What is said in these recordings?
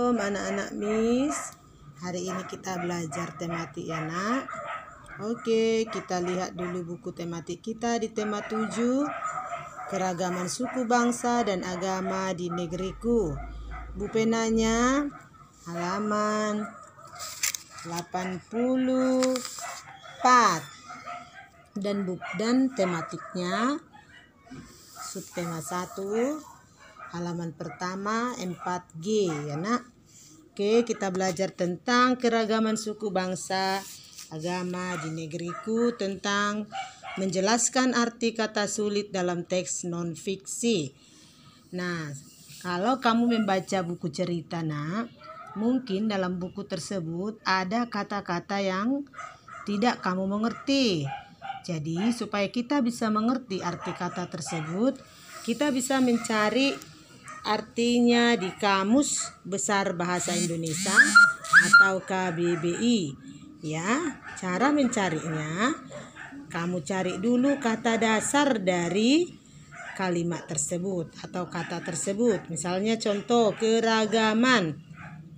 Shalom anak-anak Miss. Hari ini kita belajar tematik ya nak. Oke, kita lihat dulu buku tematik kita di tema 7, keragaman suku bangsa dan agama di negeriku. Bu penanya halaman 84 dan tematiknya subtema 1 halaman pertama 4G ya nak. Oke, kita belajar tentang keragaman suku bangsa agama di negeriku, tentang menjelaskan arti kata sulit dalam teks non-fiksi. Nah, kalau kamu membaca buku cerita nak, mungkin dalam buku tersebut ada kata-kata yang tidak kamu mengerti. Jadi supaya kita bisa mengerti arti kata tersebut, kita bisa mencari artinya di Kamus Besar Bahasa Indonesia atau KBBI. Ya, cara mencarinya, kamu cari dulu kata dasar dari kalimat tersebut atau kata tersebut. Misalnya contoh keragaman.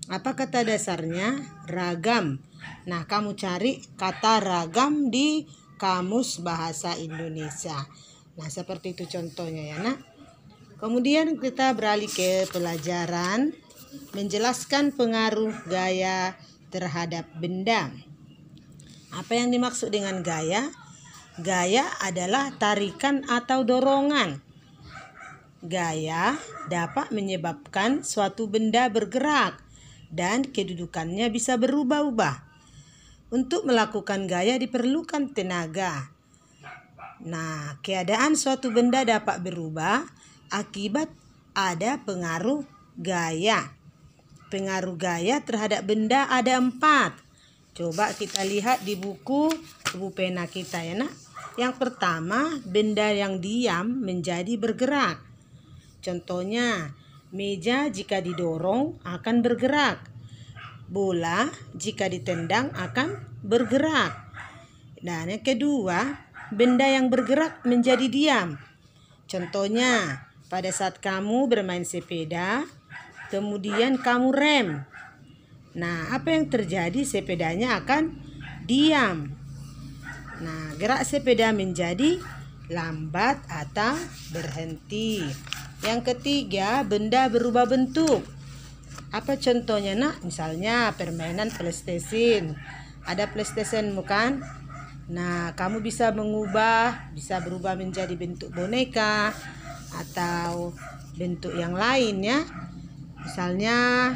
Apa kata dasarnya? Ragam. Nah, kamu cari kata ragam di Kamus Bahasa Indonesia. Nah, seperti itu contohnya ya nak. Kemudian kita beralih ke pelajaran menjelaskan pengaruh gaya terhadap benda. Apa yang dimaksud dengan gaya? Gaya adalah tarikan atau dorongan. Gaya dapat menyebabkan suatu benda bergerak dan kedudukannya bisa berubah-ubah. Untuk melakukan gaya diperlukan tenaga. Nah, keadaan suatu benda dapat berubah akibat ada pengaruh gaya. Pengaruh gaya terhadap benda ada 4. Coba kita lihat di buku pena kita ya nak. Yang pertama, benda yang diam menjadi bergerak. Contohnya, meja jika didorong akan bergerak. Bola jika ditendang akan bergerak. Dan yang kedua, benda yang bergerak menjadi diam. Contohnya, pada saat kamu bermain sepeda, kemudian kamu rem. Nah, apa yang terjadi? Sepedanya akan diam. Nah, gerak sepeda menjadi lambat atau berhenti. Yang ketiga, benda berubah bentuk. Apa contohnya nak? Misalnya permainan PlayStation. Ada PlayStation bukan? Nah, kamu bisa mengubah, bisa berubah menjadi bentuk boneka atau bentuk yang lain ya. Misalnya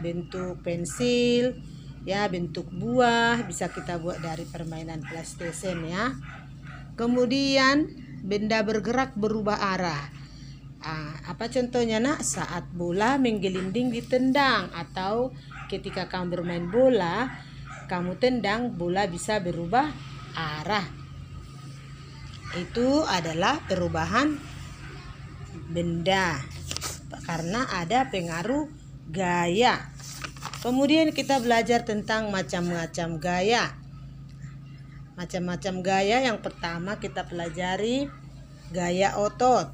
bentuk pensil, ya bentuk buah bisa kita buat dari permainan PlayStation ya. Kemudian benda bergerak berubah arah. Apa contohnya nak? Saat bola menggelinding ditendang atau ketika kamu bermain bola, kamu tendang, bola bisa berubah arah. Itu adalah perubahan benda karena ada pengaruh gaya. Kemudian kita belajar tentang macam-macam gaya. Macam-macam gaya, yang pertama kita pelajari gaya otot.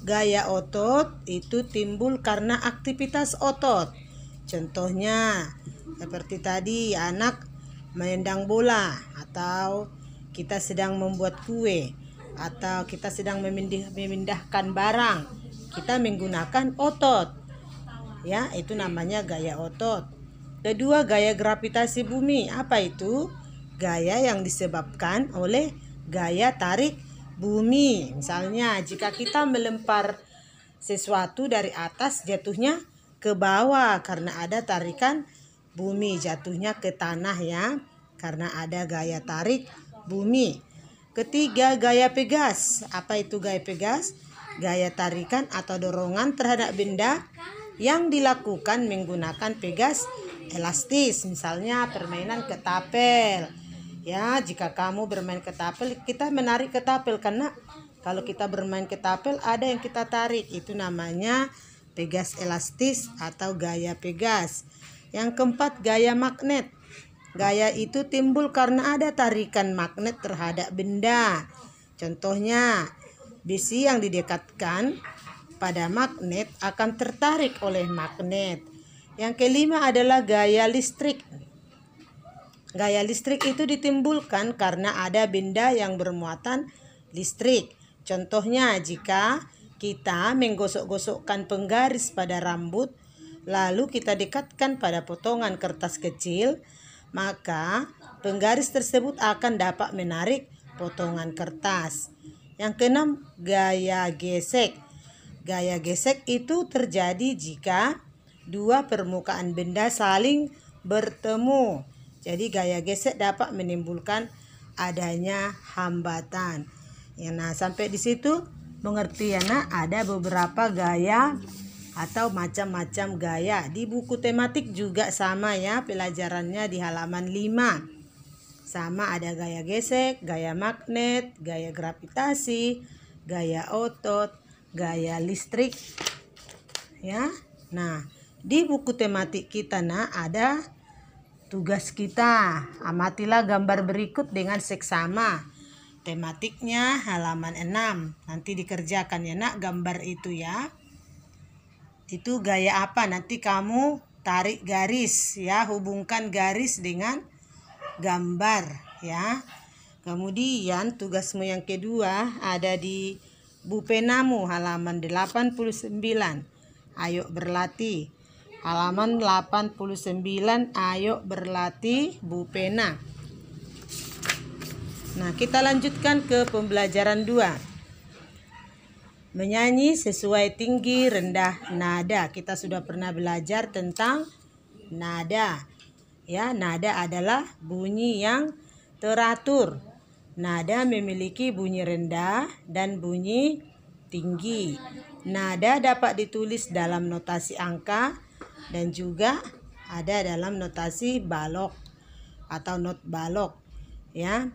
Gaya otot itu timbul karena aktivitas otot. Contohnya seperti tadi anak menendang bola, atau kita sedang membuat kue, atau kita sedang memindahkan barang, kita menggunakan otot. Ya, itu namanya gaya otot. Kedua, gaya gravitasi bumi. Apa itu? Gaya yang disebabkan oleh gaya tarik bumi. Misalnya, jika kita melempar sesuatu dari atas, jatuhnya ke bawah karena ada tarikan bumi, jatuhnya ke tanah ya, karena ada gaya tarik bumi. Ketiga, gaya pegas. Apa itu gaya pegas? Gaya tarikan atau dorongan terhadap benda yang dilakukan menggunakan pegas elastis. Misalnya permainan ketapel. Ya, jika kamu bermain ketapel, kita menarik ketapel karena kalau kita bermain ketapel ada yang kita tarik. Itu namanya pegas elastis atau gaya pegas. Yang keempat, gaya magnet. Gaya itu timbul karena ada tarikan magnet terhadap benda. Contohnya, besi yang didekatkan pada magnet akan tertarik oleh magnet. Yang kelima adalah gaya listrik. Gaya listrik itu ditimbulkan karena ada benda yang bermuatan listrik. Contohnya jika kita menggosok-gosokkan penggaris pada rambut, lalu kita dekatkan pada potongan kertas kecil, maka penggaris tersebut akan dapat menarik potongan kertas. Yang keenam, gaya gesek. Gaya gesek itu terjadi jika dua permukaan benda saling bertemu. Jadi gaya gesek dapat menimbulkan adanya hambatan. Ya, nah sampai di situ mengerti ya nak, ada beberapa gaya atau macam-macam gaya. Di buku tematik juga sama ya, pelajarannya di halaman 5. Sama, ada gaya gesek, gaya magnet, gaya gravitasi, gaya otot, gaya listrik. Ya. Nah, di buku tematik kita nak ada tugas kita. Amatilah gambar berikut dengan seksama. Tematiknya halaman 6. Nanti dikerjakan ya nak gambar itu ya. Itu gaya apa? Nanti kamu tarik garis ya, hubungkan garis dengan gambar ya. Kemudian tugasmu yang kedua ada di bupenamu halaman 89. Ayo berlatih. Halaman 89, ayo berlatih bupena. Nah, kita lanjutkan ke pembelajaran 2. Menyanyi sesuai tinggi rendah nada. Kita sudah pernah belajar tentang nada. Ya, nada adalah bunyi yang teratur. Nada memiliki bunyi rendah dan bunyi tinggi. Nada dapat ditulis dalam notasi angka dan juga ada dalam notasi balok atau not balok ya.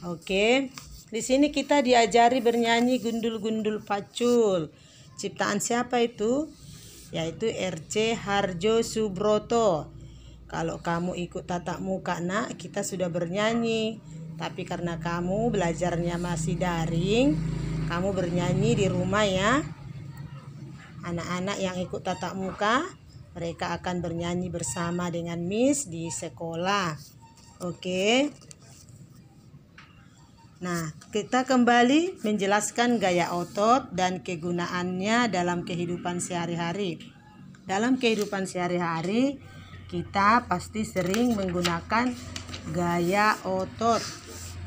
Oke. Di sini kita diajari bernyanyi gundul-gundul pacul. Ciptaan siapa itu? Yaitu R.C. Harjo Subroto. Kalau kamu ikut tatap muka nak, kita sudah bernyanyi. Tapi karena kamu belajarnya masih daring, kamu bernyanyi di rumah ya. Anak-anak yang ikut tatap muka, mereka akan bernyanyi bersama dengan Miss di sekolah. Oke. Nah, kita kembali menjelaskan gaya otot dan kegunaannya dalam kehidupan sehari-hari. Dalam kehidupan sehari-hari, kita pasti sering menggunakan gaya otot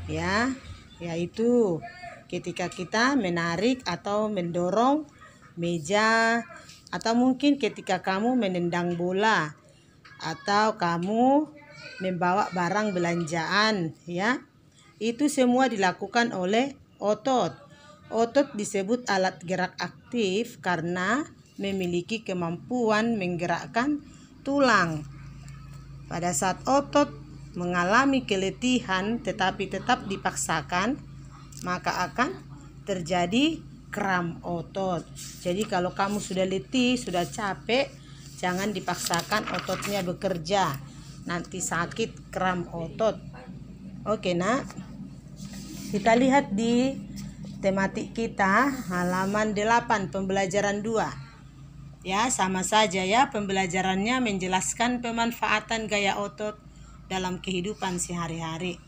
ya, yaitu ketika kita menarik atau mendorong meja, atau mungkin ketika kamu menendang bola, atau kamu membawa barang belanjaan ya. Itu semua dilakukan oleh otot. Otot disebut alat gerak aktif karena memiliki kemampuan menggerakkan tulang. Pada saat otot mengalami keletihan tetapi tetap dipaksakan, maka akan terjadi kram otot. Jadi kalau kamu sudah letih, sudah capek, jangan dipaksakan ototnya bekerja. Nanti sakit kram otot. Oke nak. Kita lihat di tematik kita halaman 8 pembelajaran 2. Ya, sama saja ya, pembelajarannya menjelaskan pemanfaatan gaya otot dalam kehidupan sehari-hari.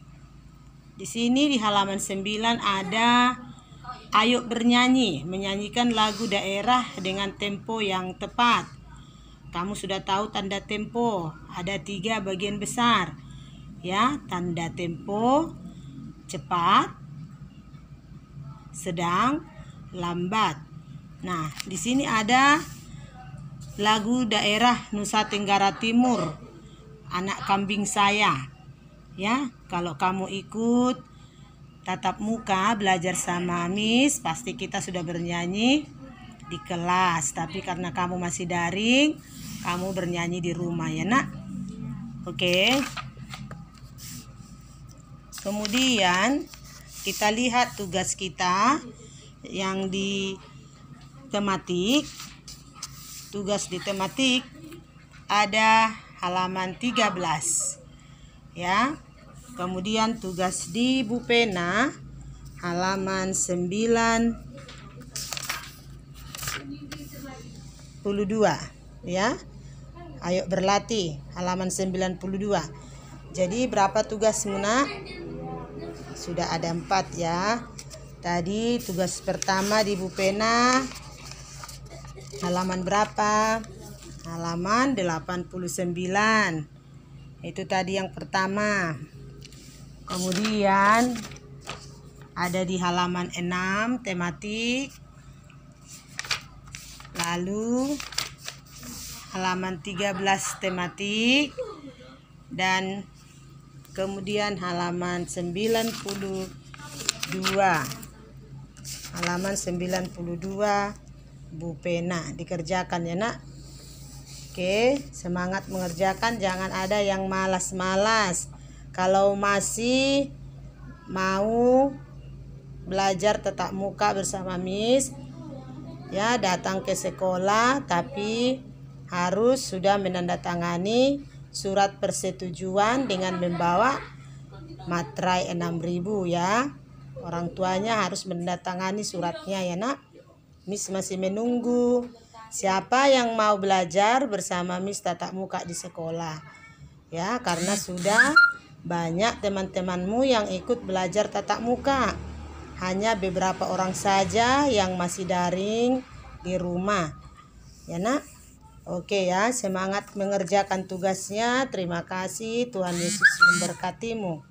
Di sini di halaman 9 ada ayo bernyanyi, menyanyikan lagu daerah dengan tempo yang tepat. Kamu sudah tahu tanda tempo, ada 3 bagian besar. Ya, tanda tempo, cepat, sedang, lambat. Nah, di sini ada lagu daerah Nusa Tenggara Timur, Anak Kambing Saya. Ya, kalau kamu ikut tatap muka belajar sama Miss, pasti kita sudah bernyanyi di kelas. Tapi karena kamu masih daring, kamu bernyanyi di rumah ya nak. Oke. Kemudian kita lihat tugas kita yang di tematik. Tugas di tematik ada halaman 13 ya. Kemudian tugas di bupena halaman 92 ya. Ayo berlatih, halaman 92. Jadi berapa tugasmu nak? Sudah ada 4 ya. Tadi tugas pertama di Bu Pena halaman berapa? Halaman 89. Itu tadi yang pertama. Kemudian ada di halaman 6 tematik. Lalu halaman 13 tematik, dan kemudian halaman 92. Halaman 92 Bu Pena dikerjakan ya nak. Oke, semangat mengerjakan, jangan ada yang malas-malas. Kalau masih mau belajar tatap muka bersama Miss, ya datang ke sekolah, tapi harus sudah menandatangani surat persetujuan dengan membawa materai 6.000 ya. Orang tuanya harus menandatangani suratnya ya nak. Miss masih menunggu siapa yang mau belajar bersama Miss tatap muka di sekolah ya, karena sudah banyak teman-temanmu yang ikut belajar tatap muka. Hanya beberapa orang saja yang masih daring di rumah ya nak. Oke ya, semangat mengerjakan tugasnya. Terima kasih, Tuhan Yesus memberkatimu.